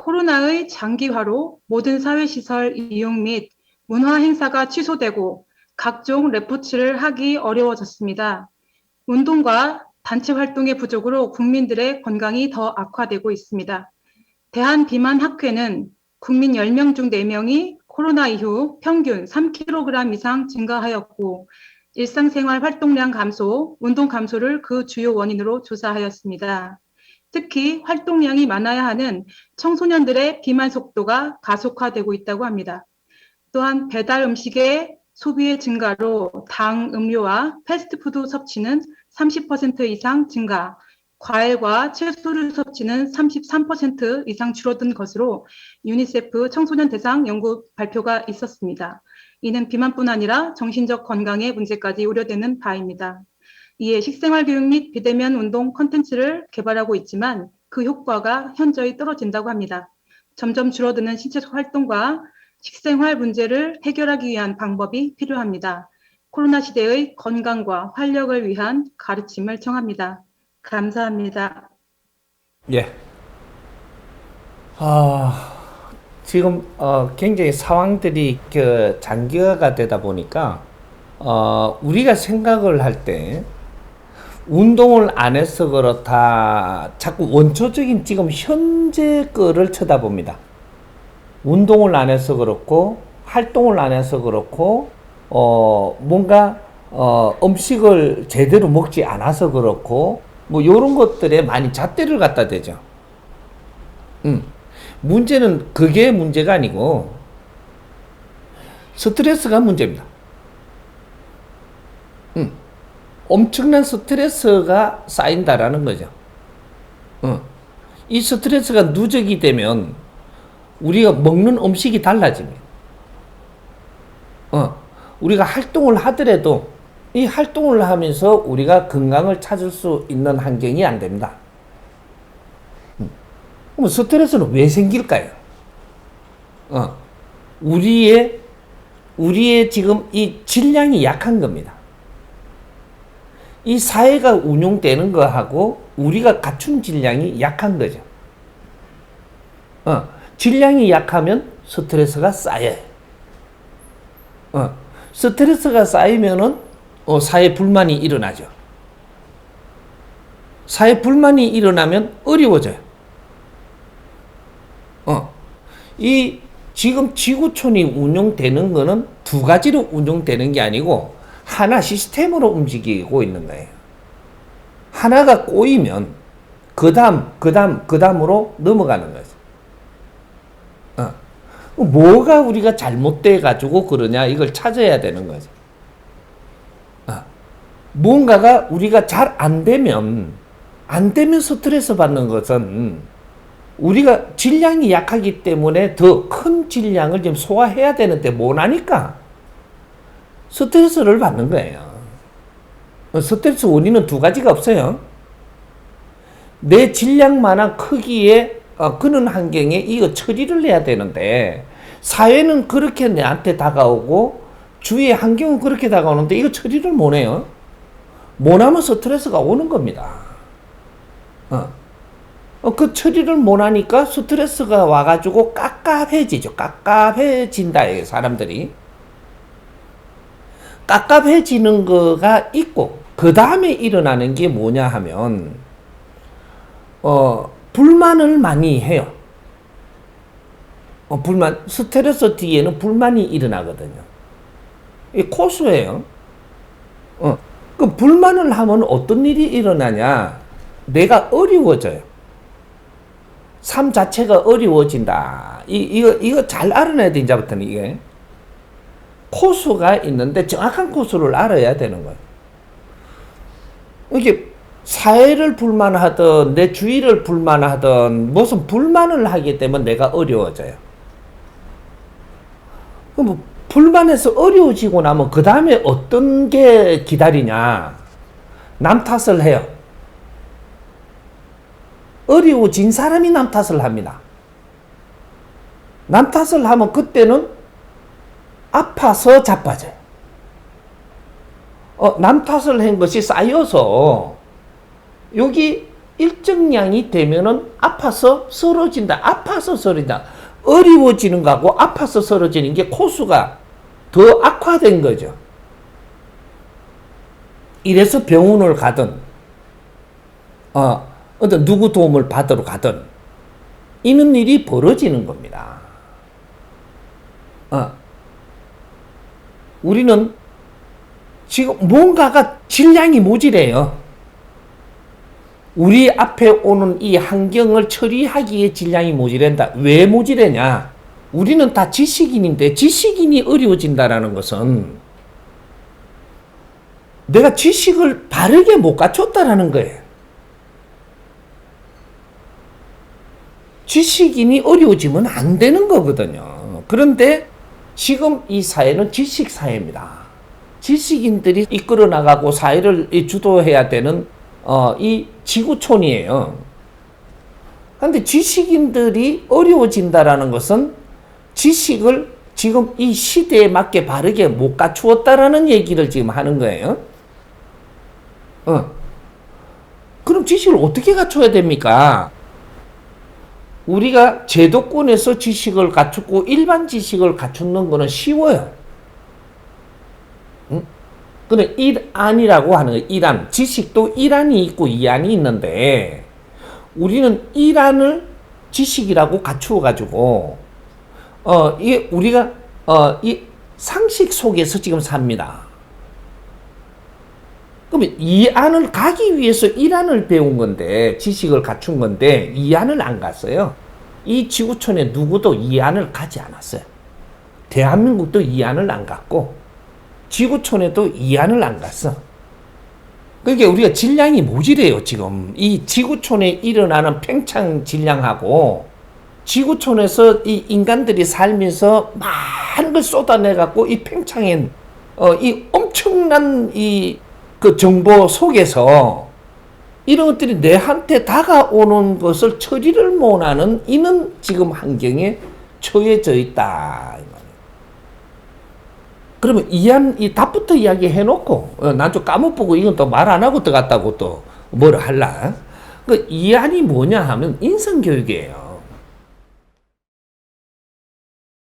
코로나의 장기화로 모든 사회시설 이용 및 문화 행사가 취소되고 각종 레포츠를 하기 어려워졌습니다. 운동과 단체 활동의 부족으로 국민들의 건강이 더 악화되고 있습니다. 대한비만학회는 국민 10명 중 4명이 코로나 이후 평균 3kg 이상 증가하였고 일상생활 활동량 감소, 운동 감소를 그 주요 원인으로 조사하였습니다. 특히 활동량이 많아야 하는 청소년들의 비만 속도가 가속화되고 있다고 합니다. 또한 배달 음식의 소비의 증가로 당, 음료와 패스트푸드 섭취는 30% 이상 증가, 과일과 채소를 섭취는 33% 이상 줄어든 것으로 유니세프 청소년 대상 연구 발표가 있었습니다. 이는 비만뿐 아니라 정신적 건강의 문제까지 우려되는 바입니다. 이에 식생활 교육 및 비대면 운동 콘텐츠를 개발하고 있지만 그 효과가 현저히 떨어진다고 합니다. 점점 줄어드는 신체 활동과 식생활 문제를 해결하기 위한 방법이 필요합니다. 코로나 시대의 건강과 활력을 위한 가르침을 청합니다. 감사합니다. 예. 아, 지금 굉장히 상황들이 장기화가 되다 보니까 우리가 생각을 할 때 운동을 안 해서 그렇다. 자꾸 원초적인 지금 현재 거를 쳐다봅니다. 운동을 안 해서 그렇고 활동을 안 해서 그렇고 뭔가 음식을 제대로 먹지 않아서 그렇고 뭐 요런 것들에 많이 잣대를 갖다 대죠. 문제는 그게 문제가 아니고 스트레스가 문제입니다. 엄청난 스트레스가 쌓인다라는 거죠. 이 스트레스가 누적이 되면 우리가 먹는 음식이 달라집니다. 우리가 활동을 하더라도 이 활동을 하면서 우리가 건강을 찾을 수 있는 환경이 안 됩니다. 그럼 스트레스는 왜 생길까요? 우리의 지금 이 질량이 약한 겁니다. 이 사회가 운용되는 거하고 우리가 갖춘 질량이 약한 거죠. 질량이 약하면 스트레스가 쌓여요. 스트레스가 쌓이면은 사회 불만이 일어나죠. 사회 불만이 일어나면 어려워져요. 이 지금 지구촌이 운영되는 거는 두 가지로 운영되는 게 아니고 하나 시스템으로 움직이고 있는 거예요. 하나가 꼬이면 그 다음으로 넘어가는 거죠. 뭐가 우리가 잘못돼 가지고 그러냐 이걸 찾아야 되는 거죠. 뭔가가 우리가 잘 안 되면 스트레스 받는 것은 우리가 질량이 약하기 때문에 더 큰 질량을 지금 소화해야 되는데 못 하니까 스트레스를 받는 거예요. 스트레스 원인은 두 가지가 없어요. 내 질량만한 크기의 그런 환경에 이거 처리를 해야 되는데 사회는 그렇게 내한테 다가오고 주위의 환경은 그렇게 다가오는데 이거 처리를 못 해요. 못하면 스트레스가 오는 겁니다. 그 처리를 못하니까 스트레스가 와가지고 깝깝해지죠. 깝깝해진다, 사람들이. 깝깝해지는 거가 있고, 그 다음에 일어나는 게 뭐냐 하면, 불만을 많이 해요. 스트레스 뒤에는 불만이 일어나거든요. 이 코스예요. 그 불만을 하면 어떤 일이 일어나냐? 내가 어려워져요. 삶 자체가 어려워진다. 이거 잘 알아내야 돼, 이제부터는 이게. 코스가 있는데 정확한 코스를 알아야 되는 거예요. 이게 사회를 불만하든 내 주위를 불만하든 무슨 불만을 하기 때문에 내가 어려워져요. 그럼 불만해서 어려워지고 나면 그 다음에 어떤 게 기다리냐? 남 탓을 해요. 어려워진 사람이 남 탓을 합니다. 남 탓을 하면 그때는 아파서 자빠져요. 남 탓을 한 것이 쌓여서 여기 일정량이 되면은 아파서 쓰러진다. 아파서 쓰러진다. 어려워지는 거하고 아파서 쓰러지는 게 코수가 더 악화된 거죠. 이래서 병원을 가든, 어떤 누구 도움을 받으러 가든, 이런 일이 벌어지는 겁니다. 우리는 지금 뭔가가 질량이 모자라요. 우리 앞에 오는 이 환경을 처리하기에 질량이 모자란다. 왜 모자라냐? 우리는 다 지식인인데 지식인이 어려워진다라는 것은 내가 지식을 바르게 못 갖췄다라는 거예요. 지식인이 어려워지면 안 되는 거거든요. 그런데 지금 이 사회는 지식 사회입니다. 지식인들이 이끌어 나가고 사회를 주도해야 되는 이 지구촌이에요. 그런데 지식인들이 어려워진다라는 것은 지식을 지금 이 시대에 맞게 바르게 못 갖추었다라는 얘기를 지금 하는 거예요. 그럼 지식을 어떻게 갖춰야 됩니까? 우리가 제도권에서 지식을 갖추고 일반 지식을 갖추는 거는 쉬워요. 그는 일안이라고 하는 거예요. 일안. 지식도 일안이 있고 이안이 있는데 우리는 일안을 지식이라고 갖추어 가지고 이게 우리가 이 상식 속에서 지금 삽니다. 그러면 이안을 가기 위해서 일안을 배운 건데 지식을 갖춘 건데 이안을 안 갔어요. 이 지구촌에 누구도 이안을 가지 않았어요. 대한민국도 이안을 안 갔고 지구촌에도 이안을 안 갔어. 그러니까 우리가 질량이 모자라요. 지금 이 지구촌에 일어나는 팽창 질량하고 지구촌에서 이 인간들이 살면서 많은 걸 쏟아내 갖고 이 팽창인 이 엄청난 이 그 정보 속에서 이런 것들이 내한테 다가오는 것을 처리를 못하는 이는 지금 환경에 처해져 있다. 그러면 이 답부터 이야기해 놓고 난 좀 까먹고 이건 또 말 안 하고 들어갔다고 또 뭐라 할라. 그 이안이 뭐냐 하면 인성교육이에요.